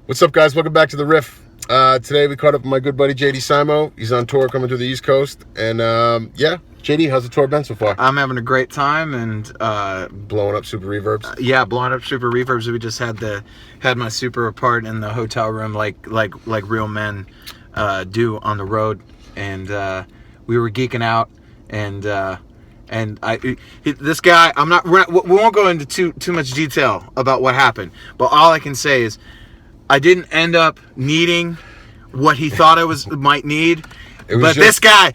What's up, guys? Welcome back to the Riff. Today we caught up with my good buddy JD Simo. He's on tour coming to the East Coast. And yeah, JD, how's the tour been so far? I'm having a great time and blowing up Super Reverbs. Yeah, blowing up Super Reverbs. We just had my Super apart in the hotel room like real men do on the road, and we were geeking out. And this guy, we won't go into too much detail about what happened, but all I can say is I didn't end up needing what he thought I might need. This guy,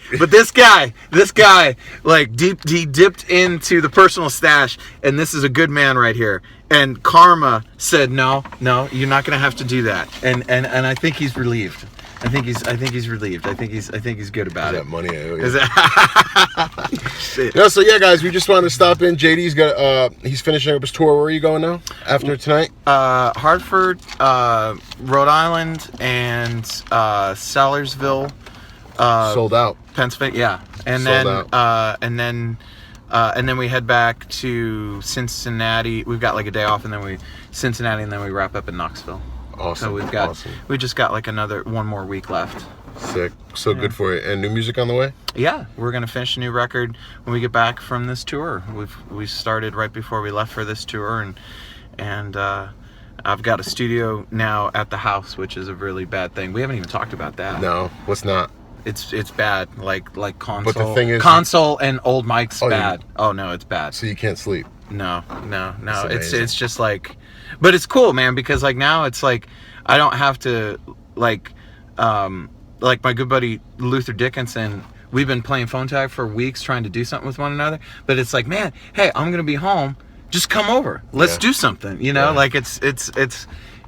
like he dipped into the personal stash, and this is a good man right here. And karma said, no, you're not gonna have to do that. And I think he's relieved. I think he's relieved. I think he's good about it. That money I owe you. No, so yeah, guys, we just wanted to stop in. JD's got he's finishing up his tour. Where are you going now after tonight? Hartford, Rhode Island, and Sellersville. Sold out. Pennsylvania, yeah, and then we head back to Cincinnati. We've got like a day off, and then we wrap up in Knoxville. Awesome. So we just got like one more week left. Sick. So yeah. Good for you. And new music on the way? Yeah, we're gonna finish a new record when we get back from this tour. We started right before we left for this tour, and I've got a studio now at the house, which is a really bad thing. We haven't even talked about that. No, what's not? It's bad. Like console. But the thing is, console and old mics bad. Oh no, it's bad. So you can't sleep. No. It's just like, but it's cool, man, because like now it's like I don't have to like my good buddy Luther Dickinson. We've been playing phone tag for weeks trying to do something with one another, but it's like, man, hey, I'm gonna be home. Just come over. Let's do something. You know, like it's.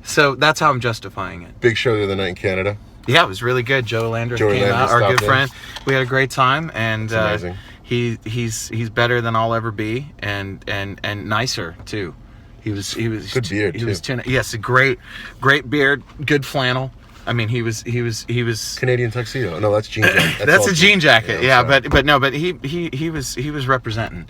So that's how I'm justifying it. Big show the other night in Canada. Yeah, it was really good. Joe Landers came out, our good friend. We had a great time, and amazing. He's better than I'll ever be, and nicer too. He was good beard. He was yes, a great beard, good flannel. I mean, he was Canadian tuxedo. No, that's jean jacket. That's a jean jacket. Yeah, but he was representing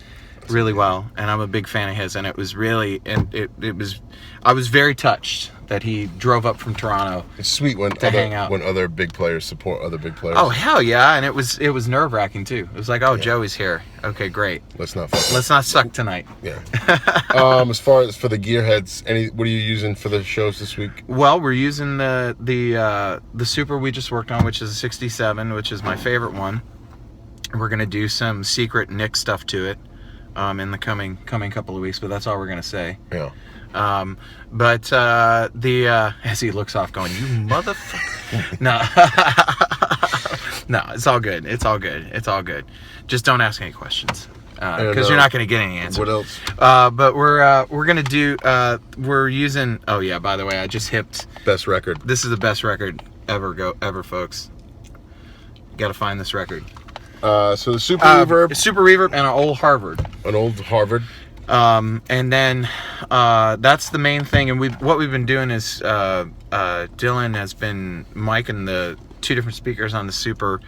really well, and I'm a big fan of his, and it was really, and it was, I was very touched that he drove up from Toronto. It's sweet when other big players support other big players. Oh hell yeah, and it was nerve-wracking too. It was like, Joey's here. Okay, great. Let's not suck tonight. Yeah. As far as for the gearheads, what are you using for the shows this week? Well, we're using the Super we just worked on, which is a 67, which is my favorite one. We're gonna do some secret Nick stuff to it in the coming couple of weeks, but that's all we're gonna say. Yeah. But as he looks off going, you motherfucker. No, it's all good. It's all good. Just don't ask any questions, because you're not going to get any answers. What else? But we're going to do, we're using, oh yeah, by the way, I just hipped. Best record. This is the best record ever, folks. Got to find this record. So the Super Reverb. Super Reverb and an old Harvard. And then that's the main thing, and what we've been doing is Dylan has been miking the two different speakers on the Super,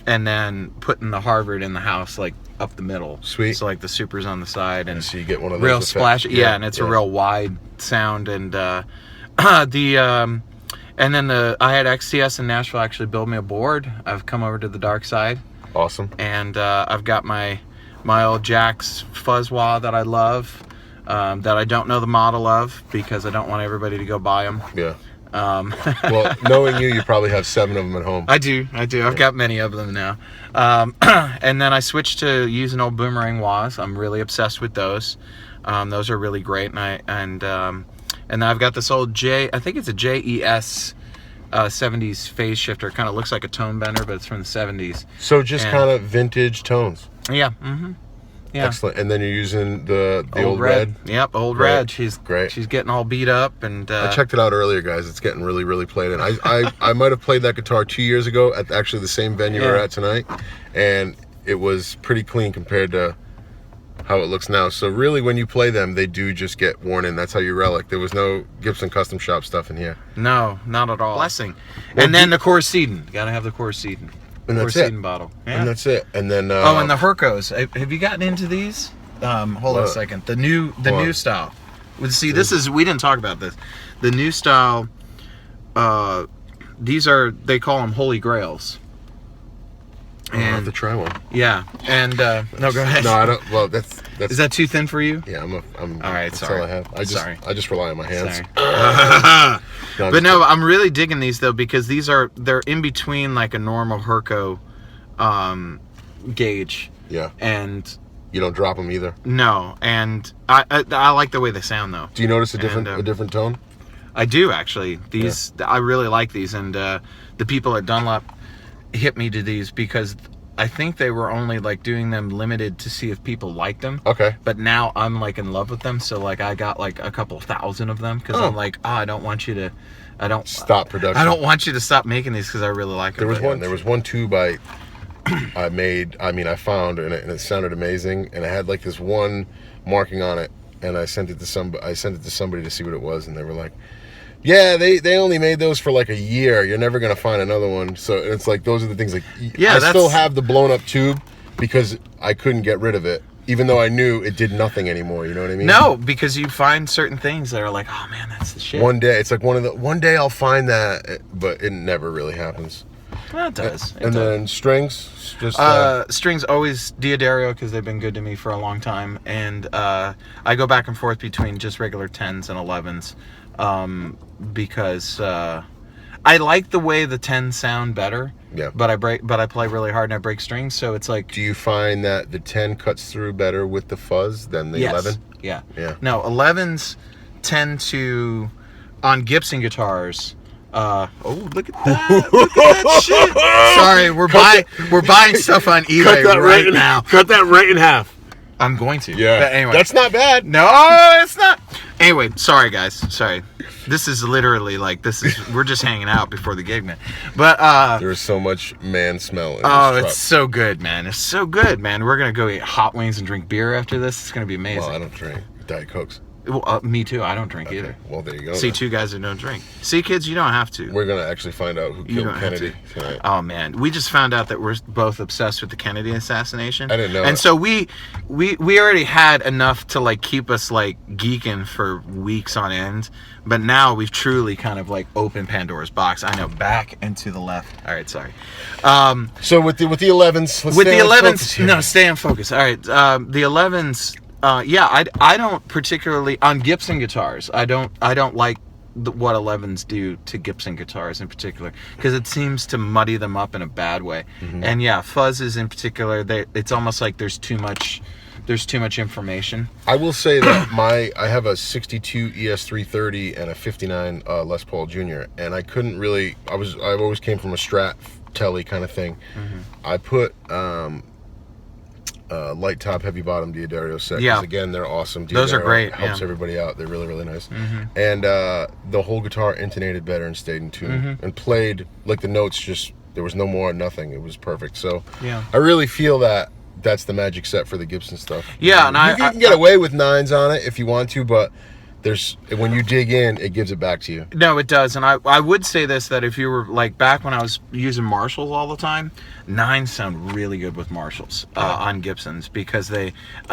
and then putting the Harvard in the house like up the middle. Sweet. So like the Super's on the side, and so you get one of those real effects. splash. Yeah, and it's a real wide sound, and and then I had XTS in Nashville actually build me a board. I've come over to the dark side. Awesome. And I've got my old Jack's fuzz wah that I love, that I don't know the model of because I don't want everybody to go buy them. Yeah. Well, knowing you probably have 7 of them at home. I do. I've got many of them now. And then I switched to using old boomerang wahs. I'm really obsessed with those. Those are really great. And then I've got this old I think it's a JES 70s phase shifter. Kind of looks like a tone bender, but it's from the 70s. So just kind of vintage tones. Yeah. Mm-hmm. Yeah. Excellent. And then you're using the old red. Yep, old red. She's great. She's getting all beat up, and I checked it out earlier, guys. It's getting really, really played in. I might have played that guitar 2 years ago at actually the same venue we're at tonight, and it was pretty clean compared to how it looks now. So really, when you play them, they do just get worn in. That's how you relic. There was no Gibson Custom Shop stuff in here. No, not at all. Blessing. Well, and then the Corseden. Got to have the Corseden. And that's it. Bottle. Yeah. And that's it. And then and the Hercos. Have you gotten into these? Hold on a second. The new style. See, we didn't talk about this. The new style these are, they call them Holy Grails. I'll have to try one. Yeah, and no, go ahead. No, I don't. Well, that's. Is that too thin for you? Yeah, I'm. All right, that's sorry. all I have. I just rely on my hands. No, but no, I'm really digging these though, because they're in between like a normal Herco gauge. Yeah. And you don't drop them either. No, and I like the way they sound though. Do you notice a different tone? I do actually. These I really like these, and the people at Dunlop hit me to these because I think they were only like doing them limited to see if people liked them. Okay. But now I'm like in love with them, so like I got like a couple thousand of them because I'm like, I don't want you to, stop production. I don't want you to stop making these because I really like them. There was one tube I found and it sounded amazing, and it had like this one marking on it, and I sent it to somebody to see what it was, and they were like, yeah, they only made those for like a year. You're never gonna find another one. So it's like those are the things. Like, I still have the blown up tube because I couldn't get rid of it, even though I knew it did nothing anymore. You know what I mean? No, because you find certain things that are like, oh man, that's the shit. One day, it's like one day I'll find that, but it never really happens. Well, it does. Then strings, just strings always Diodario because they've been good to me for a long time, and I go back and forth between just regular 10s and 11s. Because I like the way the 10s sound better. Yeah. But I play really hard and I break strings, so it's like. Do you find that the 10 cuts through better with the fuzz than the 11? Yeah. Yeah. No, 11s tend to, on Gibson guitars. Oh, look at that! Look at that shit! Sorry, we're buying stuff on eBay right now. Cut that right in half. I'm going to. Yeah. But anyway. That's not bad. No, it's not. Anyway, sorry guys. Sorry. This is literally like we're just hanging out before the gig, man. But there's so much man smell in this truck. It's so good, man. It's so good, man. We're gonna go eat hot wings and drink beer after this. It's gonna be amazing. Well, I don't drink Diet Cokes. Well, me too. I don't drink either. Well, there you go. See, two guys that don't drink. See, kids, you don't have to. We're gonna actually find out who killed Kennedy tonight. Oh man, we just found out that we're both obsessed with the Kennedy assassination. I didn't know. And so we already had enough to like keep us like geeking for weeks on end, but now we've truly kind of like opened Pandora's box. I know, back and to the left. All right, sorry. So with the 11s, stay in focus. All right, the 11s. I don't particularly on Gibson guitars. I don't like what 11s do to Gibson guitars in particular because it seems to muddy them up in a bad way. Mm-hmm. And yeah, fuzzes in particular, it's almost like there's too much information. I will say that I have a 62 ES330 and a 59 Les Paul Jr. and I couldn't really. I've always came from a Strat Telly kind of thing. Mm-hmm. I put light top, heavy bottom Diodario set. Yeah. Again, they're awesome. Diodario those are great. Helps everybody out. They're really, really nice. Mm-hmm. And the whole guitar intonated better and stayed in tune and played like the notes. Just there was no more, nothing. It was perfect. So yeah, I really feel that that's the magic set for the Gibson stuff. Yeah, and you can get away with 9s on it if you want to, but when you dig in, it gives it back to you. No, it does. And I would say this, that if you were like back when I was using Marshalls all the time, 9s sound really good with Marshalls on Gibsons because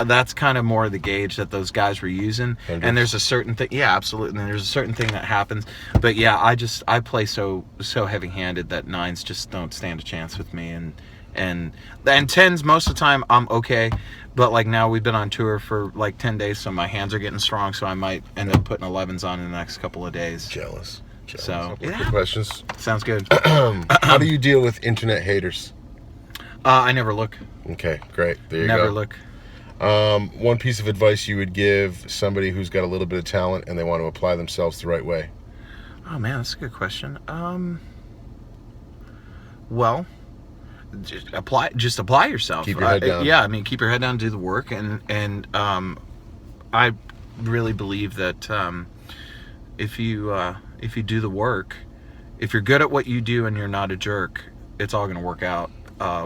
that's kind of more the gauge that those guys were using. And there's a certain thing, yeah, absolutely. And there's a certain thing that happens. But yeah, I play so heavy-handed that 9s just don't stand a chance with me. And 10s most of the time I'm okay. But like now we've been on tour for like 10 days, so my hands are getting strong, so I might end up putting 11s on in the next couple of days. Jealous. So, yeah. Good questions. Sounds good. How do you deal with internet haters? I never look. Okay, great. There you go. Never look. One piece of advice you would give somebody who's got a little bit of talent and they want to apply themselves the right way? Oh man, that's a good question. Well, just apply yourself. Keep your head down. Yeah, I mean, keep your head down, do the work, and I really believe that if you do the work, if you're good at what you do and you're not a jerk, it's all going to work out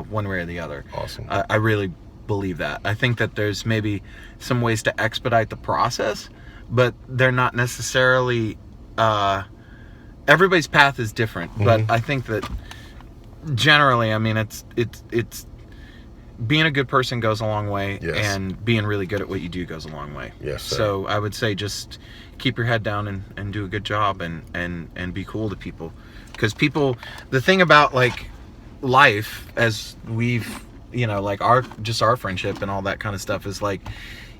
one way or the other. Awesome. I really believe that. I think that there's maybe some ways to expedite the process, but they're not necessarily. Everybody's path is different, but I think that generally, I mean, it's being a good person goes a long way, Yes. and being really good at what you do goes a long way. Yes, sir. So I would say just keep your head down and do a good job and be cool to people. Because people, the thing about like life, as we've, you know, like our friendship and all that kind of stuff is like,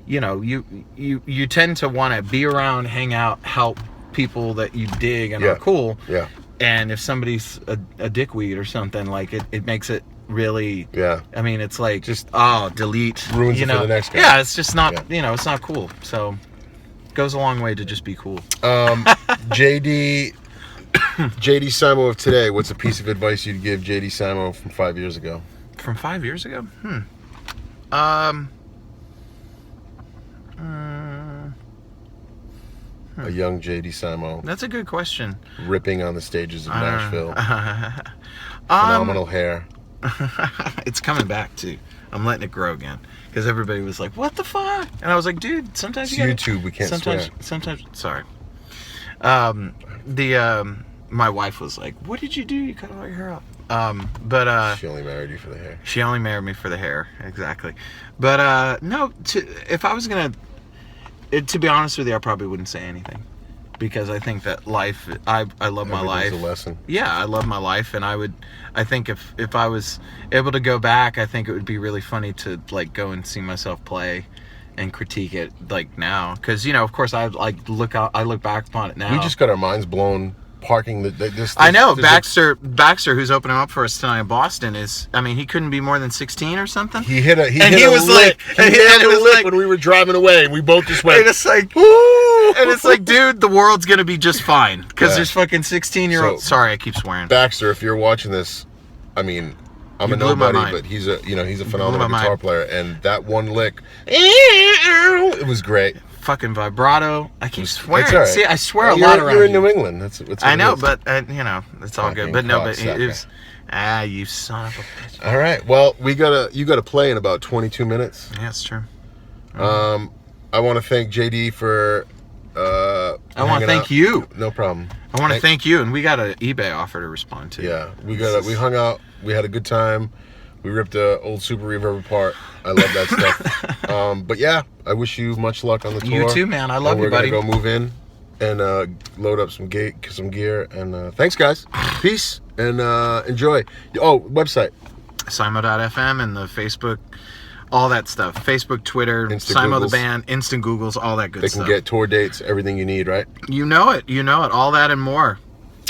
you know, you tend to want to be around, hang out, help people that you dig and are cool. Yeah. And if somebody's a dickweed or something, like it makes it really, I mean, it's like just delete, ruins you it know, for the next guy. Yeah, it's just not, you know, it's not cool. So it goes a long way to just be cool. JD Simo of today, what's a piece of advice you'd give JD Simo from 5 years ago? From 5 years ago? A young JD Simo. That's a good question. Ripping on the stages of Nashville. Phenomenal hair. It's coming back too. I'm letting it grow again because everybody was like, "What the fuck?" And I was like, "Dude, sometimes it's you gotta, YouTube. We can't sometimes, swear." Sometimes, sorry. My wife was like, "What did you do? You cut all your hair off." But she only married you for the hair. She only married me for the hair, exactly. But no, if I was gonna, to be honest with you, I probably wouldn't say anything. Because I think that life, I love my life. A lesson. Yeah, I love my life, and I think if I was able to go back, I think it would be really funny to like go and see myself play, and critique it like now. Because you know, of course, I look back upon it now. We just got our minds blown parking this. I know Baxter, who's opening up for us tonight in Boston, is. I mean, he couldn't be more than 16 or something. He hit a lick. He hit a lick when we were driving away, and we both just went. And it's like, woo! And it's like, dude, the world's gonna be just fine because there's fucking 16-year-olds. Sorry, I keep swearing. Baxter, if you're watching this, I mean, I'm a nobody, but he's a phenomenal guitar player, and that one lick, it was great. Fucking vibrato. I keep swearing. Right. See, I swear a lot around You're in New England. That's I know, but you know, it's all good. But no, but it was. You son of a bitch. All right. Well, you gotta play in about 22 minutes. Yeah, it's true. I want to thank JD for. I want to thank you. No problem. I want to thank you, and we got an eBay offer to respond to. Yeah, we hung out. We had a good time. We ripped a old Super Reverb apart. I love that stuff. But yeah, I wish you much luck on the tour. You too, man. I love you, buddy. We're gonna go move in and load up some gear. And thanks, guys. Peace and enjoy. Oh, website. Simo.fm and the Facebook, all that stuff. Facebook, Twitter, Simo the band, instant Googles, all that good stuff. They can get tour dates, everything you need, right? You know it. All that and more.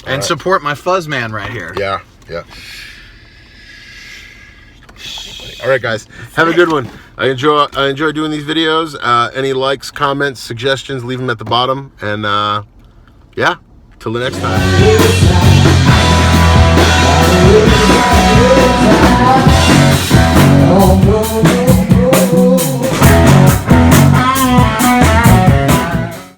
And support my fuzz man right here. Yeah. All right, guys, have a good one. I enjoy doing these videos. Any likes, comments, suggestions, leave them at the bottom. And yeah, till the next time.